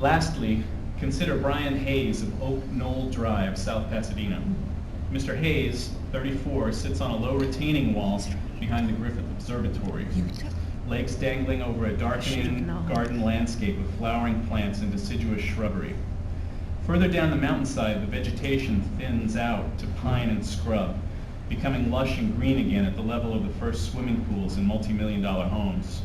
Lastly, consider Brian Hayes of Oak Knoll Drive, South Pasadena. Mr. Hayes, 34, sits on a low retaining wall behind the Griffith Observatory, legs dangling over a darkening garden landscape of flowering plants and deciduous shrubbery. Further down the mountainside, the vegetation thins out to pine and scrub, becoming lush and green again at the level of the first swimming pools in multi-million-dollar homes.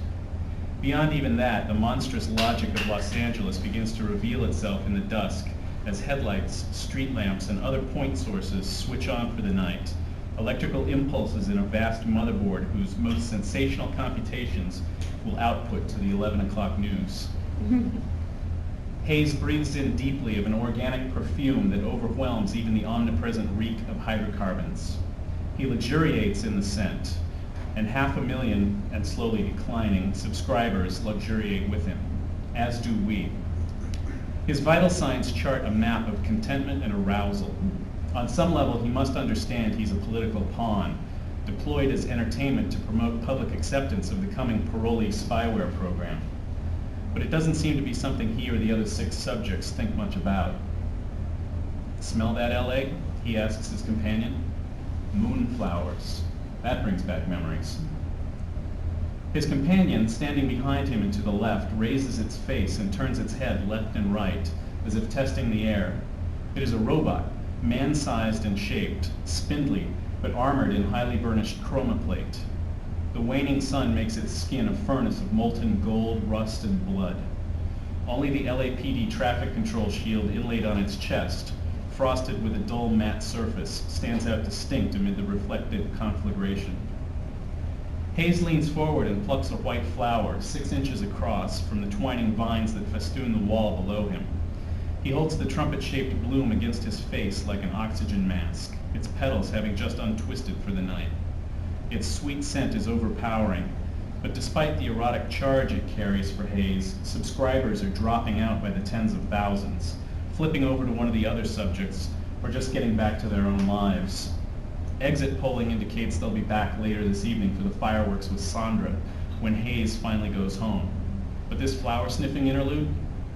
Beyond even that, the monstrous logic of Los Angeles begins to reveal itself in the dusk as headlights, street lamps, and other point sources switch on for the night, electrical impulses in a vast motherboard whose most sensational computations will output to the 11 o'clock news. Hayes breathes in deeply of an organic perfume that overwhelms even the omnipresent reek of hydrocarbons. He luxuriates in the scent, and 500,000, and slowly declining, subscribers luxuriate with him, as do we. His vital signs chart a map of contentment and arousal. On some level, he must understand he's a political pawn, deployed as entertainment to promote public acceptance of the coming parolee spyware program. But it doesn't seem to be something he or the other 6 subjects think much about. Smell that, LA? He asks his companion. Moonflowers. That brings back memories. His companion, standing behind him and to the left, raises its face and turns its head left and right, as if testing the air. It is a robot, man-sized and shaped, spindly, but armored in highly burnished chroma plate. The waning sun makes its skin a furnace of molten gold, rust, and blood. Only the LAPD traffic control shield inlaid on its chest, frosted with a dull matte surface, stands out distinct amid the reflected conflagration. Hayes leans forward and plucks a white flower, 6 inches across, from the twining vines that festoon the wall below him. He holds the trumpet-shaped bloom against his face like an oxygen mask, its petals having just untwisted for the night. Its sweet scent is overpowering, but despite the erotic charge it carries for Hayes, subscribers are dropping out by the tens of thousands, flipping over to one of the other subjects, or just getting back to their own lives. Exit polling indicates they'll be back later this evening for the fireworks with Sandra, when Hayes finally goes home. But this flower-sniffing interlude?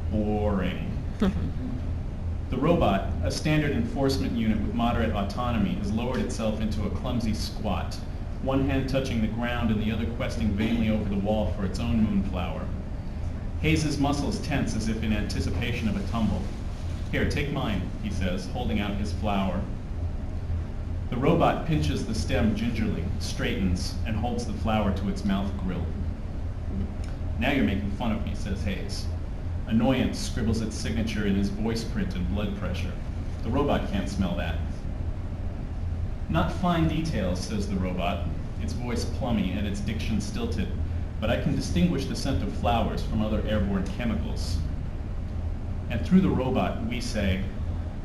Boring. The robot, a standard enforcement unit with moderate autonomy, has lowered itself into a clumsy squat, one hand touching the ground and the other questing vainly over the wall for its own moonflower. Hayes's muscles tense as if in anticipation of a tumble. Here, take mine, he says, holding out his flower. The robot pinches the stem gingerly, straightens, and holds the flower to its mouth grill. Now you're making fun of me, says Hayes. Annoyance scribbles its signature in his voice print and blood pressure. The robot can't smell that. Not fine details, says the robot, its voice plummy and its diction stilted, but I can distinguish the scent of flowers from other airborne chemicals. And through the robot, we say,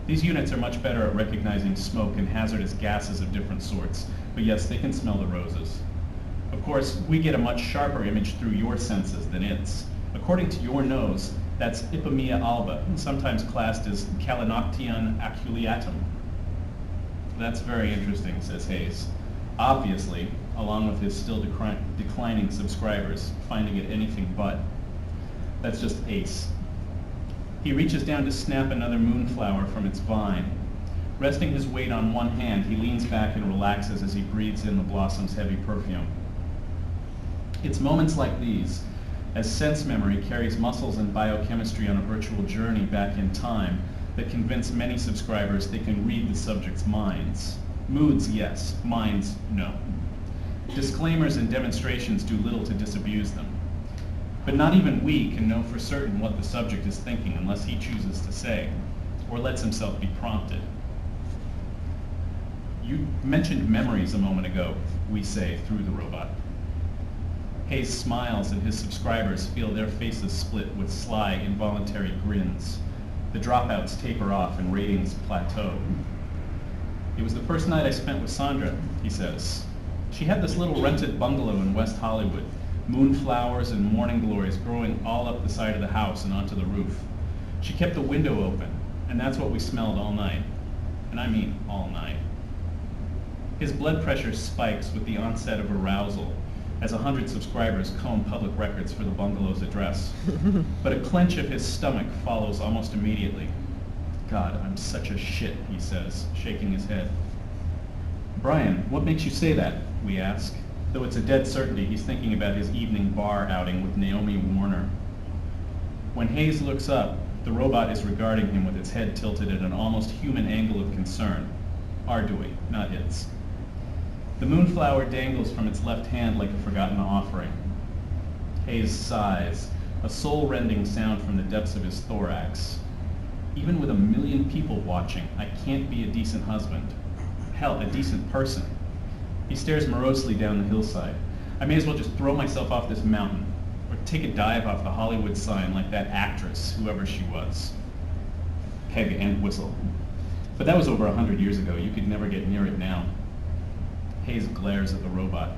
these units are much better at recognizing smoke and hazardous gases of different sorts, but yes, they can smell the roses. Of course, we get a much sharper image through your senses than its. According to your nose, that's Ipomoea alba, sometimes classed as Calinoctium aculeatum. That's very interesting, says Hayes, obviously, along with his still declining subscribers, finding it anything but. That's just ace. He reaches down to snap another moonflower from its vine. Resting his weight on one hand, he leans back and relaxes as he breathes in the blossom's heavy perfume. It's moments like these, as sense memory carries muscles and biochemistry on a virtual journey back in time, that convince many subscribers they can read the subject's minds. Moods, yes. Minds, no. Disclaimers and demonstrations do little to disabuse them. But not even we can know for certain what the subject is thinking unless he chooses to say, or lets himself be prompted. You mentioned memories a moment ago, we say through the robot. Hayes smiles and his subscribers feel their faces split with sly, involuntary grins. The dropouts taper off and ratings plateau. It was the first night I spent with Sandra, he says. She had this little rented bungalow in West Hollywood, moonflowers and morning glories growing all up the side of the house and onto the roof. She kept the window open, and that's what we smelled all night. And I mean all night. His blood pressure spikes with the onset of arousal, as 100 subscribers comb public records for the bungalow's address. But a clench of his stomach follows almost immediately. God, I'm such a shit, he says, shaking his head. Brian, what makes you say that? We ask, though it's a dead certainty he's thinking about his evening bar outing with Naomi Warner. When Hayes looks up, the robot is regarding him with its head tilted at an almost human angle of concern. Our doing, not its. The moonflower dangles from its left hand like a forgotten offering. Hayes sighs, a soul-rending sound from the depths of his thorax. Even with 1 million people watching, I can't be a decent husband. Hell, a decent person. He stares morosely down the hillside. I may as well just throw myself off this mountain, or take a dive off the Hollywood sign like that actress, whoever she was. Peg and whistle. But that was over 100 years ago. You could never get near it now. Hayes glares at the robot.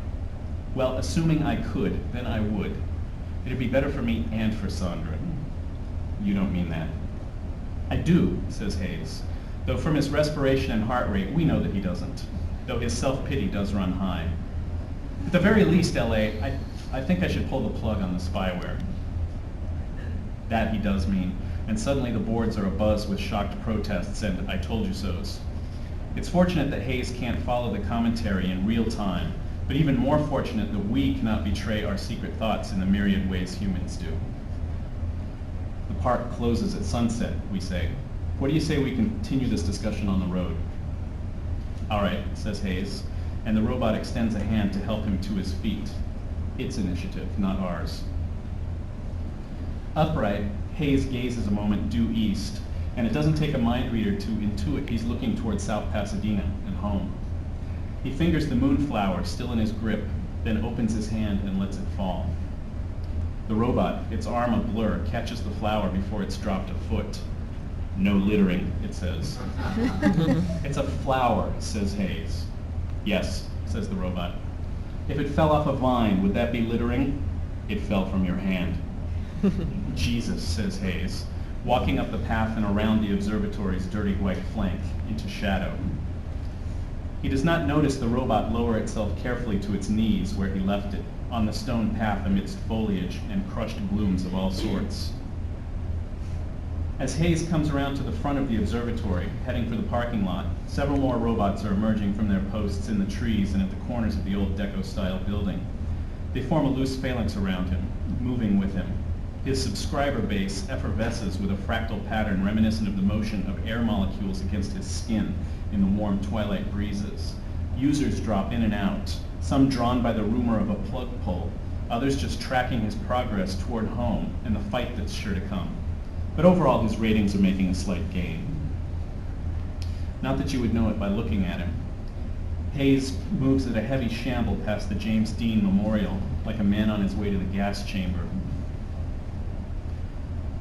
Well, assuming I could, then I would. It'd be better for me and for Sandra. You don't mean that. I do, says Hayes, though from his respiration and heart rate, we know that he doesn't, though his self-pity does run high. At the very least, L.A., I think I should pull the plug on the spyware. That he does mean, and suddenly the boards are abuzz with shocked protests and I told you so's. It's fortunate that Hayes can't follow the commentary in real time, but even more fortunate that we cannot betray our secret thoughts in the myriad ways humans do. The park closes at sunset, we say. What do you say we continue this discussion on the road? All right, says Hayes, and the robot extends a hand to help him to his feet. Its initiative, not ours. Upright, Hayes gazes a moment due east, and it doesn't take a mind reader to intuit he's looking toward South Pasadena and home. He fingers the moonflower still in his grip, then opens his hand and lets it fall. The robot, its arm a blur, catches the flower before it's dropped a foot. No littering, it says. It's a flower, says Hayes. Yes, says the robot. If it fell off a vine, would that be littering? It fell from your hand. Jesus, says Hayes, walking up the path and around the observatory's dirty white flank into shadow. He does not notice the robot lower itself carefully to its knees where he left it, on the stone path amidst foliage and crushed blooms of all sorts. As Hayes comes around to the front of the observatory, heading for the parking lot, several more robots are emerging from their posts in the trees and at the corners of the old Deco-style building. They form a loose phalanx around him, moving with him. His subscriber base effervesces with a fractal pattern reminiscent of the motion of air molecules against his skin in the warm twilight breezes. Users drop in and out, some drawn by the rumor of a plug pull, others just tracking his progress toward home and the fight that's sure to come. But overall, his ratings are making a slight gain. Not that you would know it by looking at him. Hayes moves at a heavy shamble past the James Dean Memorial, like a man on his way to the gas chamber.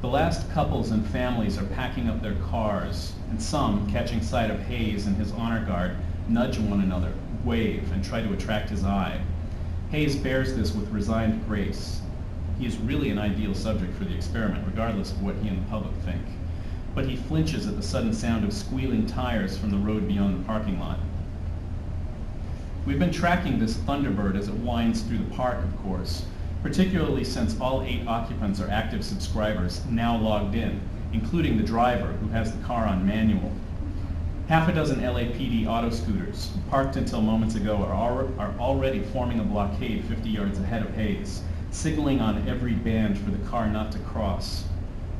The last couples and families are packing up their cars, and some, catching sight of Hayes and his honor guard, nudge one another, wave, and try to attract his eye. Hayes bears this with resigned grace. He is really an ideal subject for the experiment, regardless of what he and the public think. But he flinches at the sudden sound of squealing tires from the road beyond the parking lot. We've been tracking this Thunderbird as it winds through the park, of course, particularly since all 8 occupants are active subscribers now logged in, including the driver who has the car on manual. Half a dozen LAPD auto scooters, parked until moments ago, are already forming a blockade 50 yards ahead of Hayes, signaling on every band for the car not to cross.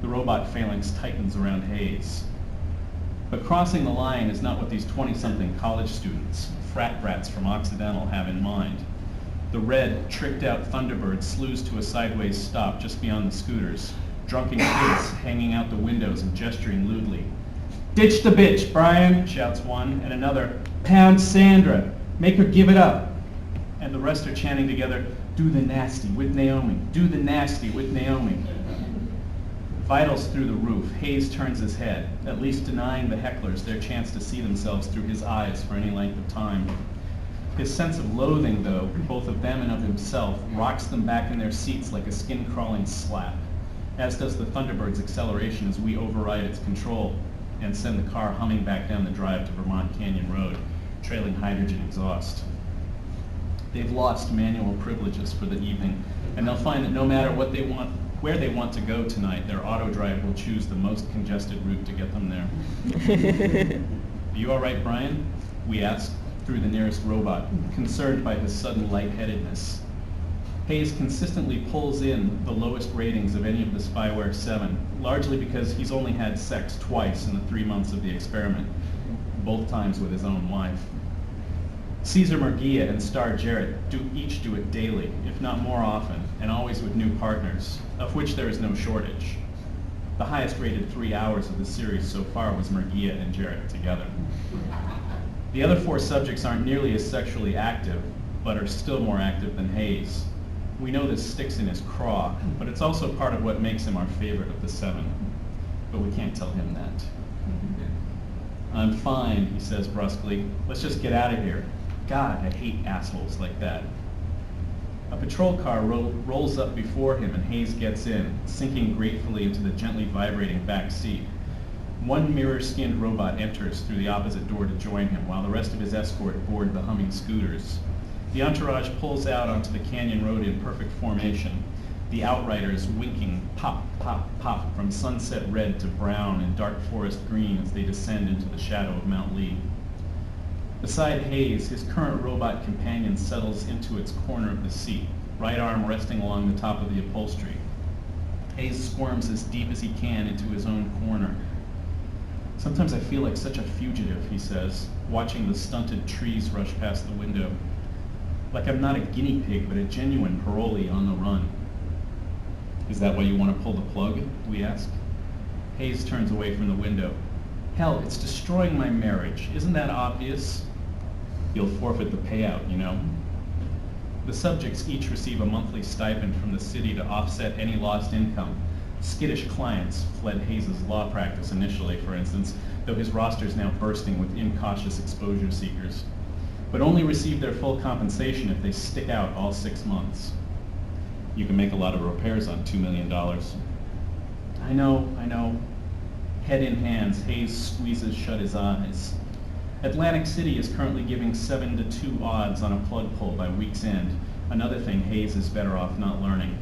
The robot phalanx tightens around Hayes. But crossing the line is not what these 20-something college students, frat brats from Occidental, have in mind. The red, tricked-out Thunderbird slews to a sideways stop just beyond the scooters, drunken kids hanging out the windows and gesturing lewdly. "Ditch the bitch, Brian," shouts one, and another, "Pound Sandra, make her give it up." And the rest are chanting together, "Do the nasty with Naomi, do the nasty with Naomi." Vitals through the roof, Hayes turns his head, at least denying the hecklers their chance to see themselves through his eyes for any length of time. His sense of loathing, though, both of them and of himself, rocks them back in their seats like a skin-crawling slap, as does the Thunderbird's acceleration as we override its control and send the car humming back down the drive to Vermont Canyon Road, trailing hydrogen exhaust. They've lost manual privileges for the evening, and they'll find that no matter what they want, where they want to go tonight, their auto drive will choose the most congested route to get them there. Are you all right, Brian? We asked through the nearest robot, concerned by his sudden lightheadedness. Hayes consistently pulls in the lowest ratings of any of the Spyware 7, largely because he's only had sex twice in the 3 months of the experiment, both times with his own wife. Caesar Murguia and Star Jarrett each do it daily, if not more often, and always with new partners, of which there is no shortage. The highest rated 3 hours of the series so far was Murguia and Jarrett together. The other 4 subjects aren't nearly as sexually active, but are still more active than Hayes. We know this sticks in his craw, but it's also part of what makes him our favorite of the 7. But we can't tell him that. I'm fine, he says brusquely. Let's just get out of here. God, I hate assholes like that. A patrol car rolls up before him and Hayes gets in, sinking gratefully into the gently vibrating back seat. One mirror-skinned robot enters through the opposite door to join him, while the rest of his escort board the humming scooters. The entourage pulls out onto the canyon road in perfect formation, the outriders winking pop, pop, pop from sunset red to brown and dark forest green as they descend into the shadow of Mount Lee. Beside Hayes, his current robot companion settles into its corner of the seat, right arm resting along the top of the upholstery. Hayes squirms as deep as he can into his own corner. Sometimes I feel like such a fugitive, he says, watching the stunted trees rush past the window. Like I'm not a guinea pig, but a genuine parolee on the run. Is that why you want to pull the plug? We ask. Hayes turns away from the window. Hell, it's destroying my marriage. Isn't that obvious? You'll forfeit the payout, you know. The subjects each receive a monthly stipend from the city to offset any lost income. Skittish clients fled Hayes' law practice initially, for instance, though his roster is now bursting with incautious exposure seekers, but only receive their full compensation if they stick out all 6 months. You can make a lot of repairs on $2 million. I know. Head in hands, Hayes squeezes shut his eyes. Atlantic City is currently giving 7-2 odds on a plug pull by week's end, another thing Hayes is better off not learning.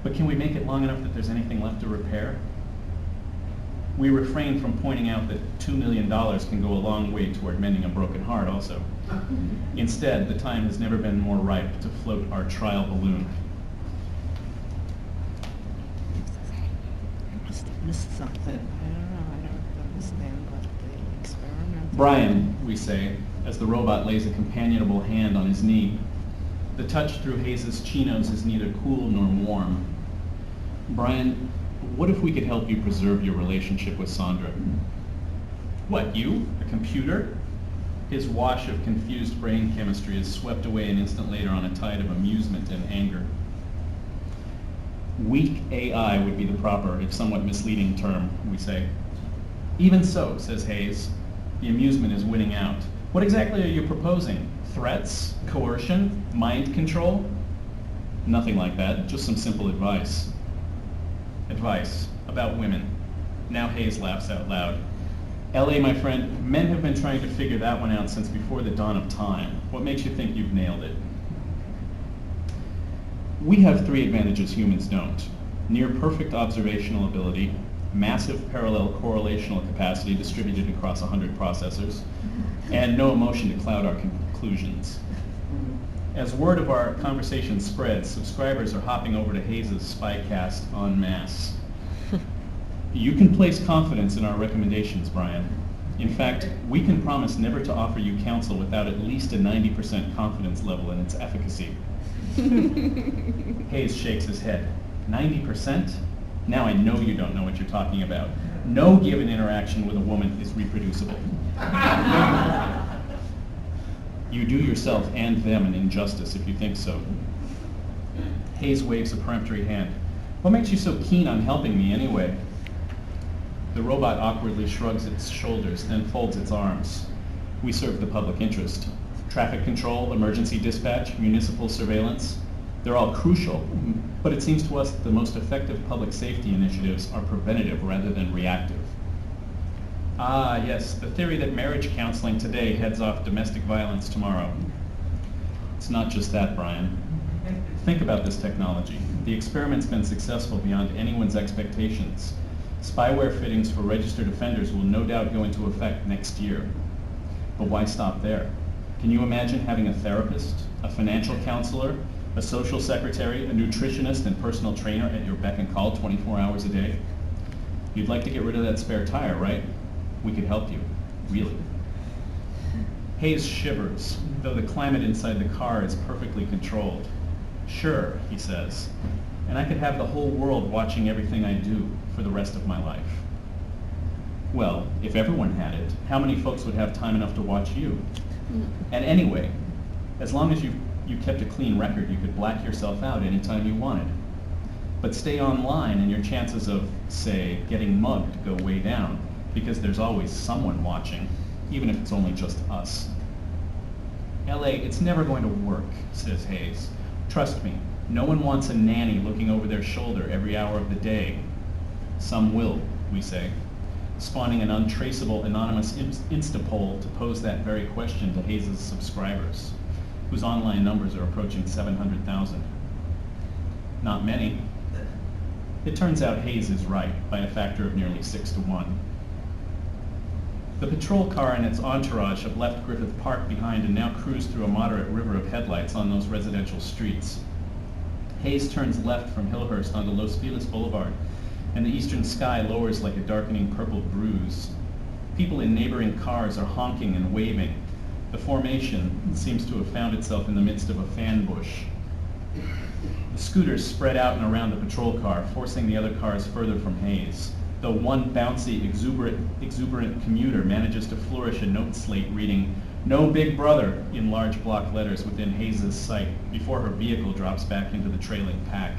But can we make it long enough that there's anything left to repair? We refrain from pointing out that $2 million can go a long way toward mending a broken heart also. Instead, the time has never been more ripe to float our trial balloon. I must have missed something. I don't understand what the experiment... Brian, we say, as the robot lays a companionable hand on his knee. The touch through Hayes' chinos is neither cool nor warm. Brian, what if we could help you preserve your relationship with Sandra? What, you? A computer? His wash of confused brain chemistry is swept away an instant later on a tide of amusement and anger. Weak AI would be the proper, if somewhat misleading term, we say. Even so, says Hayes, the amusement is winning out. What exactly are you proposing? Threats? Coercion? Mind control? Nothing like that, just some simple advice. Advice about women. Now Hayes laughs out loud. L.A., my friend, men have been trying to figure that one out since before the dawn of time. What makes you think you've nailed it? We have 3 advantages humans don't. Near perfect observational ability, massive parallel correlational capacity distributed across 100 processors, and no emotion to cloud our conclusions. As word of our conversation spreads, subscribers are hopping over to Hayes' Spycast en masse. You can place confidence in our recommendations, Brian. In fact, we can promise never to offer you counsel without at least a 90% confidence level in its efficacy. Hayes shakes his head. 90%? Now I know you don't know what you're talking about. No given interaction with a woman is reproducible. You do yourself and them an injustice if you think so. Hayes waves a peremptory hand. What makes you so keen on helping me anyway? The robot awkwardly shrugs its shoulders, then folds its arms. We serve the public interest. Traffic control, emergency dispatch, municipal surveillance, they're all crucial, but it seems to us that the most effective public safety initiatives are preventative rather than reactive. Ah, yes, the theory that marriage counseling today heads off domestic violence tomorrow. It's not just that, Brian. Think about this technology. The experiment's been successful beyond anyone's expectations. Spyware fittings for registered offenders will no doubt go into effect next year. But why stop there? Can you imagine having a therapist, a financial counselor, a social secretary, a nutritionist, and personal trainer at your beck and call 24 hours a day? You'd like to get rid of that spare tire, right? We could help you. Really. Hayes shivers, though the climate inside the car is perfectly controlled. Sure, he says, and I could have the whole world watching everything I do for the rest of my life. Well, if everyone had it, how many folks would have time enough to watch you? And anyway, as long as you kept a clean record, you could black yourself out anytime you wanted. But stay online and your chances of, say, getting mugged go way down, because there's always someone watching, even if it's only just us. LA, it's never going to work, says Hayes. Trust me, no one wants a nanny looking over their shoulder every hour of the day. Some will, we say, spawning an untraceable anonymous Instapoll to pose that very question to Hayes' subscribers, whose online numbers are approaching 700,000. Not many. It turns out Hayes is right by a factor of nearly 6 to 1. The patrol car and its entourage have left Griffith Park behind and now cruise through a moderate river of headlights on those residential streets. Hayes turns left from Hillhurst onto Los Feliz Boulevard, and the eastern sky lowers like a darkening purple bruise. People in neighboring cars are honking and waving. The formation seems to have found itself in the midst of a fan bush. The scooters spread out and around the patrol car, forcing the other cars further from Hayes, though one bouncy, exuberant commuter manages to flourish a note slate reading, "No Big Brother," in large block letters within Hayes' sight before her vehicle drops back into the trailing pack.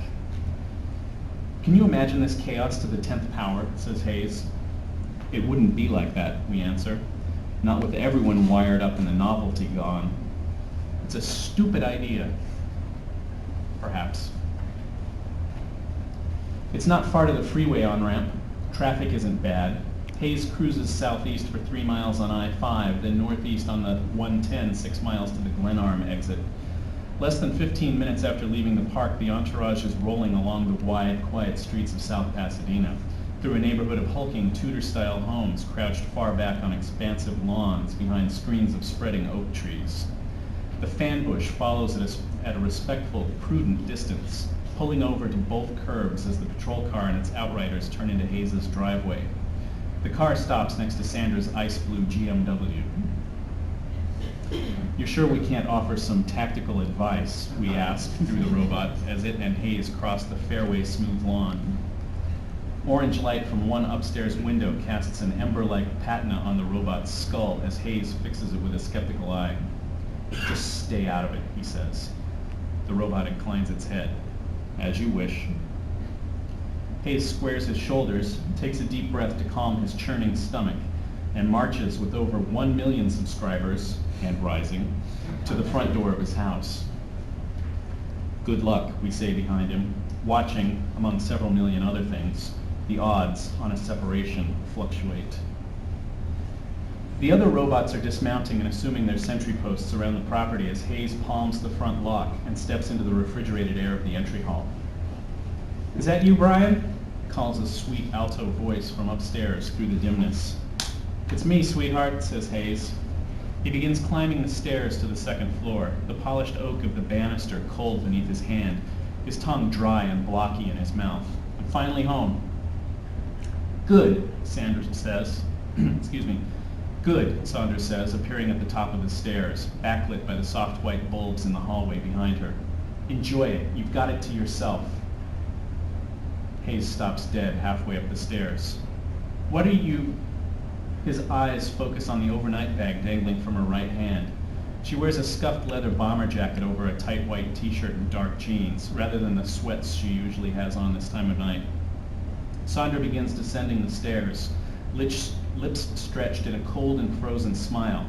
Can you imagine this chaos to the 10th power, says Hayes. It wouldn't be like that, we answer. Not with everyone wired up and the novelty gone. It's a stupid idea. Perhaps. It's not far to the freeway on-ramp. Traffic isn't bad. Hayes cruises southeast for 3 miles on I-5, then northeast on the 110, 6 miles to the Glenarm exit. Less than 15 minutes after leaving the park, the entourage is rolling along the wide, quiet streets of South Pasadena, through a neighborhood of hulking Tudor-style homes crouched far back on expansive lawns behind screens of spreading oak trees. The fan bush follows at a respectful, prudent distance, pulling over to both curbs as the patrol car and its outriders turn into Hayes' driveway. The car stops next to Sandra's ice blue GMW. You're sure we can't offer some tactical advice, we ask through the robot as it and Hayes cross the fairway smooth lawn. Orange light from one upstairs window casts an ember-like patina on the robot's skull as Hayes fixes it with a skeptical eye. Just stay out of it, he says. The robot inclines its head. As you wish. Hayes squares his shoulders, takes a deep breath to calm his churning stomach, and marches with over 1 million subscribers, and rising, to the front door of his house. Good luck, we say behind him, watching, among several million other things, the odds on a separation fluctuate. The other robots are dismounting and assuming their sentry posts around the property as Hayes palms the front lock and steps into the refrigerated air of the entry hall. "Is that you, Brian?" calls a sweet alto voice from upstairs through the dimness. "It's me, sweetheart," says Hayes. He begins climbing the stairs to the second floor, the polished oak of the banister cold beneath his hand, his tongue dry and blocky in his mouth. "I'm finally home." "Good," Sanders says. Excuse me. "Good," Saunders says, appearing at the top of the stairs, backlit by the soft white bulbs in the hallway behind her. "Enjoy it. You've got it to yourself." Hayes stops dead halfway up the stairs. "What are you—" His eyes focus on the overnight bag dangling from her right hand. She wears a scuffed leather bomber jacket over a tight white t-shirt and dark jeans, rather than the sweats she usually has on this time of night. Sandra begins descending the stairs, lips stretched in a cold and frozen smile.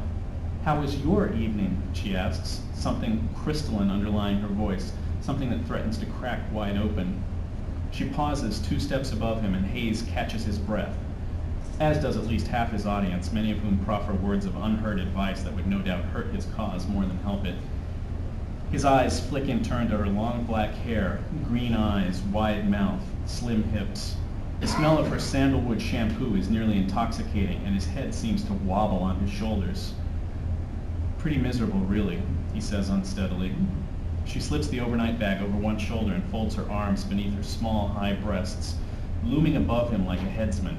"How was your evening?" she asks, something crystalline underlying her voice, something that threatens to crack wide open. She pauses 2 steps above him, and Hayes catches his breath, as does at least half his audience, many of whom proffer words of unheard advice that would no doubt hurt his cause more than help it. His eyes flick in turn to her long black hair, green eyes, wide mouth, slim hips. The smell of her sandalwood shampoo is nearly intoxicating, and his head seems to wobble on his shoulders. Pretty miserable, really, he says unsteadily. She slips the overnight bag over one shoulder and folds her arms beneath her small, high breasts, looming above him like a headsman.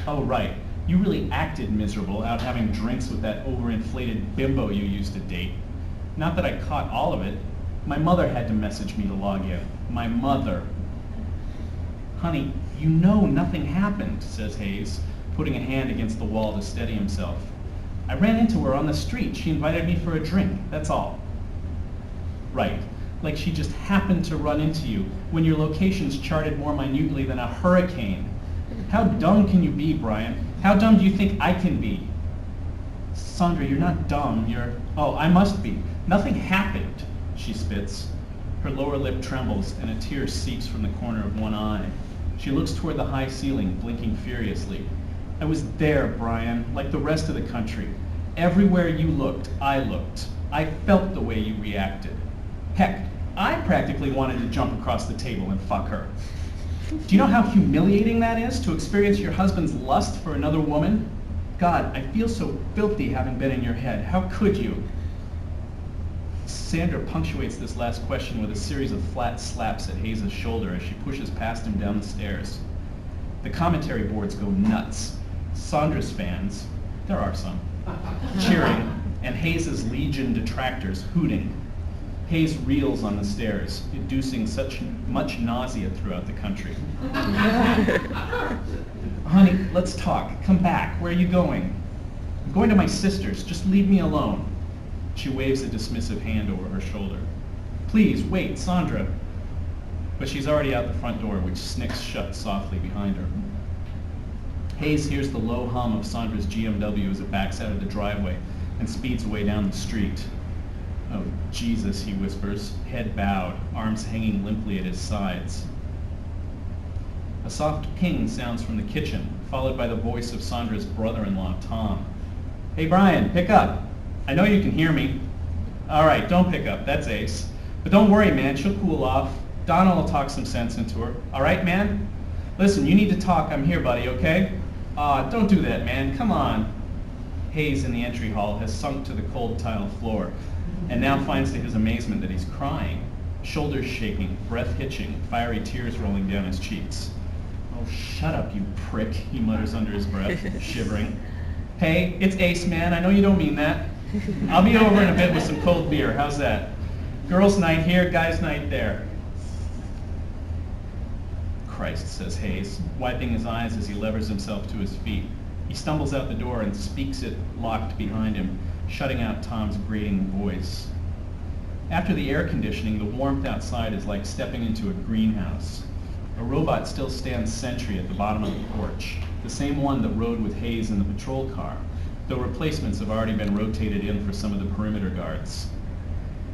Oh, right. You really acted miserable out having drinks with that overinflated bimbo you used to date. Not that I caught all of it. My mother had to message me to log in. My mother. Honey, you know nothing happened, says Hayes, putting a hand against the wall to steady himself. I ran into her on the street. She invited me for a drink, that's all. Right, like she just happened to run into you when your location's charted more minutely than a hurricane. How dumb can you be, Brian? How dumb do you think I can be? Sandra, you're not dumb, Oh, I must be. Nothing happened, she spits. Her lower lip trembles and a tear seeps from the corner of one eye. She looks toward the high ceiling, blinking furiously. I was there, Brian, like the rest of the country. Everywhere you looked, I looked. I felt the way you reacted. Heck, I practically wanted to jump across the table and fuck her. Do you know how humiliating that is, to experience your husband's lust for another woman? God, I feel so filthy having been in your head. How could you? Sandra punctuates this last question with a series of flat slaps at Hayes' shoulder as she pushes past him down the stairs. The commentary boards go nuts. Sandra's fans, there are some, cheering, and Hayes' legion detractors hooting. Hayes reels on the stairs, inducing such much nausea throughout the country. Honey, let's talk. Come back. Where are you going? I'm going to my sister's. Just leave me alone. She waves a dismissive hand over her shoulder. Please, wait, Sandra. But she's already out the front door, which snicks shut softly behind her. Hayes hears the low hum of Sandra's GMW as it backs out of the driveway and speeds away down the street. Oh, Jesus, he whispers, head bowed, arms hanging limply at his sides. A soft ping sounds from the kitchen, followed by the voice of Sandra's brother-in-law, Tom. Hey, Brian, pick up. I know you can hear me. All right, don't pick up. That's Ace. But don't worry, man. She'll cool off. Donna will talk some sense into her. All right, man? Listen, you need to talk. I'm here, buddy, okay? Don't do that, man. Come on. Hayes in the entry hall has sunk to the cold tile floor and now finds to his amazement that he's crying, shoulders shaking, breath hitching, fiery tears rolling down his cheeks. Oh, shut up, you prick, he mutters under his breath, shivering. Hey, it's Ace, man. I know you don't mean that. I'll be over in a bit with some cold beer. How's that? Girls' night here, guys' night there. Christ, says Hayes, wiping his eyes as he levers himself to his feet. He stumbles out the door and speaks it locked behind him, shutting out Tom's grating voice. After the air conditioning, the warmth outside is like stepping into a greenhouse. A robot still stands sentry at the bottom of the porch, the same one that rode with Hayes in the patrol car, though replacements have already been rotated in for some of the perimeter guards.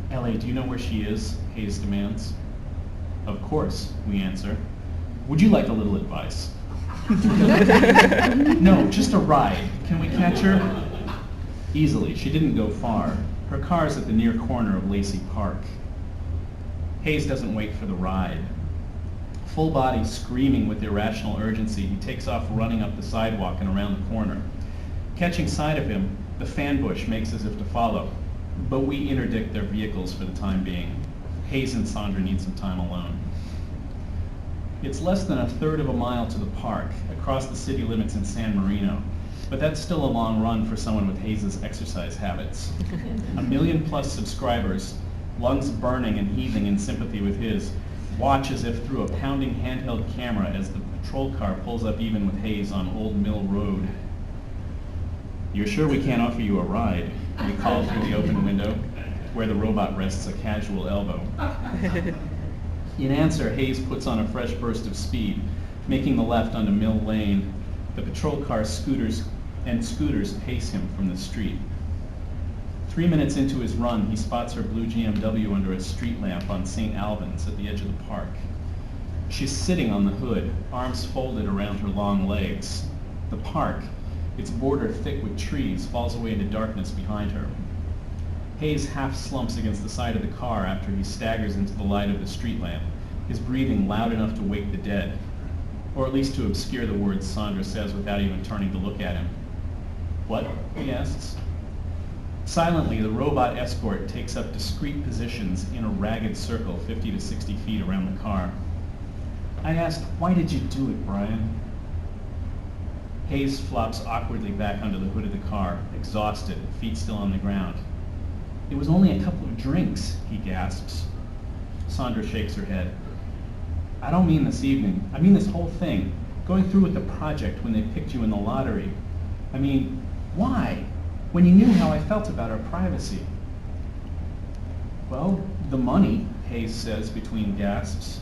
Ellie, do you know where she is? Hayes demands. Of course, we answer. Would you like a little advice? No, just a ride. Can we catch her? Easily. She didn't go far. Her car's at the near corner of Lacey Park. Hayes doesn't wait for the ride. Full body screaming with irrational urgency, he takes off running up the sidewalk and around the corner. Catching sight of him, the fan bush makes as if to follow, but we interdict their vehicles for the time being. Hayes and Sandra need some time alone. It's less than a third of a mile to the park, across the city limits in San Marino, but that's still a long run for someone with Hayes' exercise habits. 1 million+ subscribers, lungs burning and heaving in sympathy with his, watch as if through a pounding handheld camera as the patrol car pulls up even with Hayes on Old Mill Road. You're sure we can't offer you a ride? We call through the open window, where the robot rests a casual elbow. In answer, Hayes puts on a fresh burst of speed, making the left onto Mill Lane. The patrol car scooters pace him from the street. 3 minutes into his run, he spots her blue GMW under a street lamp on St. Albans at the edge of the park. She's sitting on the hood, arms folded around her long legs. The park, its border thick with trees, falls away into darkness behind her. Hayes half slumps against the side of the car after he staggers into the light of the street lamp, his breathing loud enough to wake the dead, or at least to obscure the words Sandra says without even turning to look at him. "What?" he asks. Silently, the robot escort takes up discreet positions in a ragged circle 50 to 60 feet around the car. I asked, "Why did you do it, Brian?" Hayes flops awkwardly back under the hood of the car, exhausted, feet still on the ground. "It was only a couple of drinks," he gasps. Sandra shakes her head. "I don't mean this evening. I mean this whole thing. Going through with the project when they picked you in the lottery. I mean, why? When you knew how I felt about our privacy." "Well, the money," Hayes says between gasps.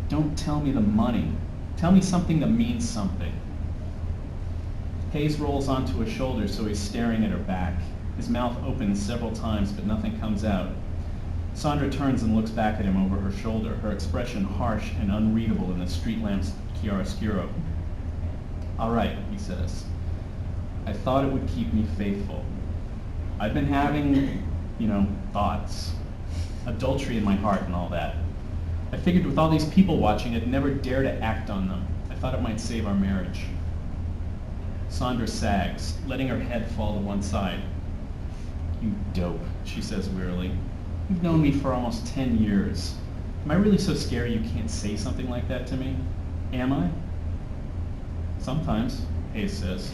"Don't tell me the money. Tell me something that means something." Hayes rolls onto her shoulder so he's staring at her back. His mouth opens several times but nothing comes out. Sandra turns and looks back at him over her shoulder, her expression harsh and unreadable in the street lamp's chiaroscuro. "All right," he says. "I thought it would keep me faithful. I've been having, thoughts. Adultery in my heart and all that. I figured with all these people watching, I'd never dare to act on them. I thought it might save our marriage." Sandra sags, letting her head fall to one side. "You dope," she says wearily. "You've known me for almost 10 years. Am I really so scary you can't say something like that to me? Am I?" "Sometimes," Hayes says.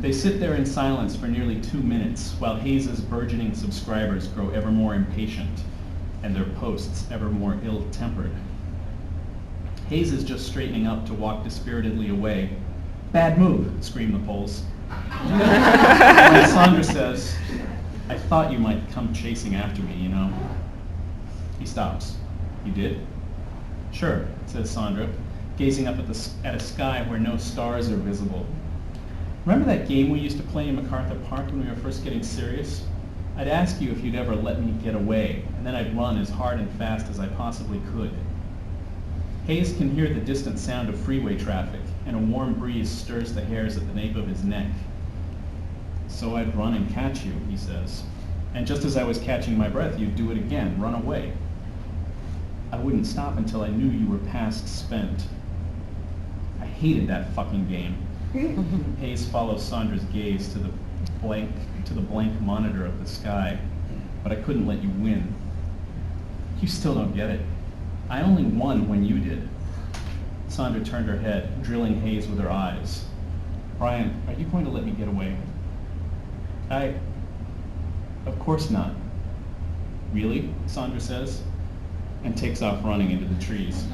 They sit there in silence for nearly 2 minutes while Hayes' burgeoning subscribers grow ever more impatient and their posts ever more ill-tempered. Hayes is just straightening up to walk dispiritedly away. "Bad move," scream the polls. When Sandra says, "I thought you might come chasing after me, He stops. "You did?" "Sure," says Sandra, gazing up at a sky where no stars are visible. "Remember that game we used to play in MacArthur Park when we were first getting serious? I'd ask you if you'd ever let me get away, and then I'd run as hard and fast as I possibly could." Hayes can hear the distant sound of freeway traffic, and a warm breeze stirs the hairs at the nape of his neck. "So I'd run and catch you," he says. "And just as I was catching my breath, you'd do it again, run away. I wouldn't stop until I knew you were past spent. I hated that fucking game." Hayes follows Sandra's gaze to the blank monitor of the sky. "But I couldn't let you win." "You still don't get it. I only won when you did." Sandra turned her head, drilling Hayes with her eyes. "Brian, are you going to let me get away?" Of course not." "Really?" Sandra says, and takes off running into the trees.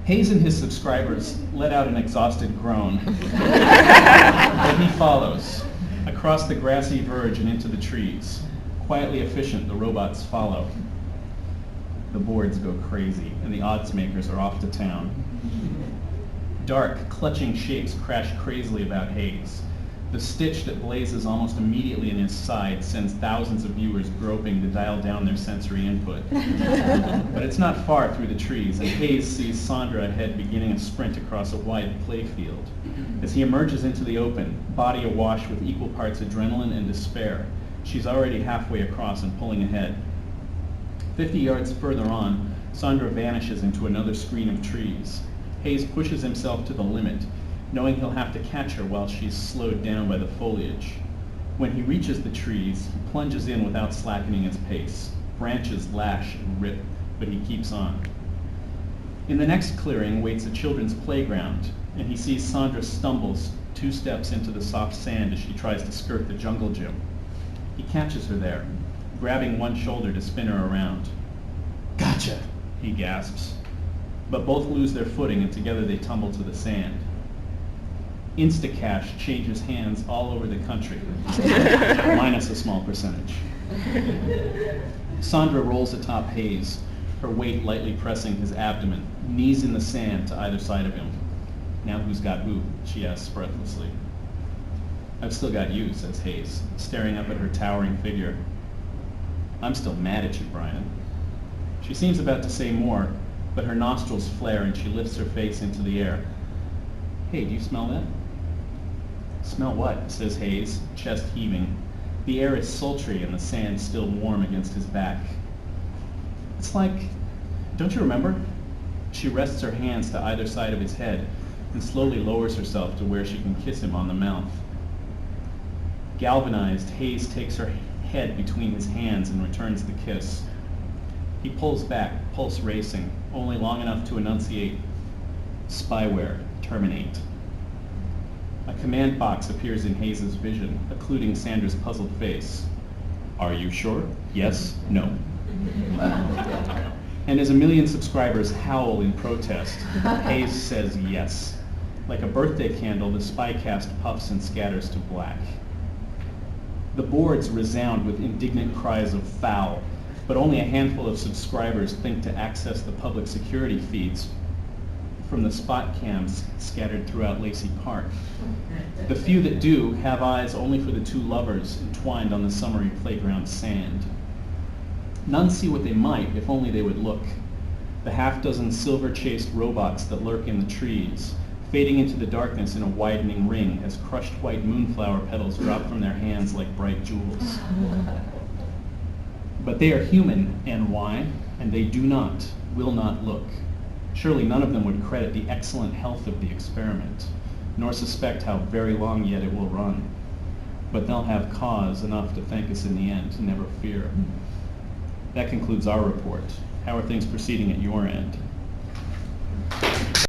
Hayes and his subscribers let out an exhausted groan. But he follows, across the grassy verge and into the trees. Quietly efficient, the robots follow. The boards go crazy, and the odds makers are off to town. Dark, clutching shapes crash crazily about Hayes. The stitch that blazes almost immediately in his side sends thousands of viewers groping to dial down their sensory input. But it's not far through the trees, and Hayes sees Sandra ahead beginning a sprint across a wide playfield. As he emerges into the open, body awash with equal parts adrenaline and despair, she's already halfway across and pulling ahead. 50 yards further on, Sandra vanishes into another screen of trees. Hayes pushes himself to the limit, knowing he'll have to catch her while she's slowed down by the foliage. When he reaches the trees, he plunges in without slackening his pace. Branches lash and rip, but he keeps on. In the next clearing waits a children's playground, and he sees Sandra stumbles 2 steps into the soft sand as she tries to skirt the jungle gym. He catches her there, grabbing one shoulder to spin her around. "Gotcha!" he gasps. But both lose their footing, and together they tumble to the sand. Instacash changes hands all over the country, minus a small percentage. Sandra rolls atop Hayes, her weight lightly pressing his abdomen, knees in the sand to either side of him. "Now who's got who?" she asks breathlessly. "I've still got you," says Hayes, staring up at her towering figure. "I'm still mad at you, Brian." She seems about to say more, but her nostrils flare and she lifts her face into the air. "Hey, do you smell that?" "Smell what?" says Hayes, chest heaving. The air is sultry and the sand still warm against his back. It's like, don't you remember? She rests her hands to either side of his head and slowly lowers herself to where she can kiss him on the mouth. Galvanized, Hayes takes her head between his hands and returns the kiss. He pulls back, pulse racing, only long enough to enunciate, "Spyware, terminate." A command box appears in Hayes' vision, occluding Sandra's puzzled face. "Are you sure? Yes? No?" And as a million subscribers howl in protest, Hayes says yes. Like a birthday candle, the spycast puffs and scatters to black. The boards resound with indignant cries of foul, but only a handful of subscribers think to access the public security feeds from the spot cams scattered throughout Lacey Park. The few that do have eyes only for the two lovers entwined on the summery playground sand. None see what they might if only they would look. The half-dozen silver-chased robots that lurk in the trees, fading into the darkness in a widening ring as crushed white moonflower petals drop from their hands like bright jewels. But they are human, NY, and they do not, will not look. Surely none of them would credit the excellent health of the experiment, nor suspect how very long yet it will run. But they'll have cause enough to thank us in the end, never fear. That concludes our report. How are things proceeding at your end?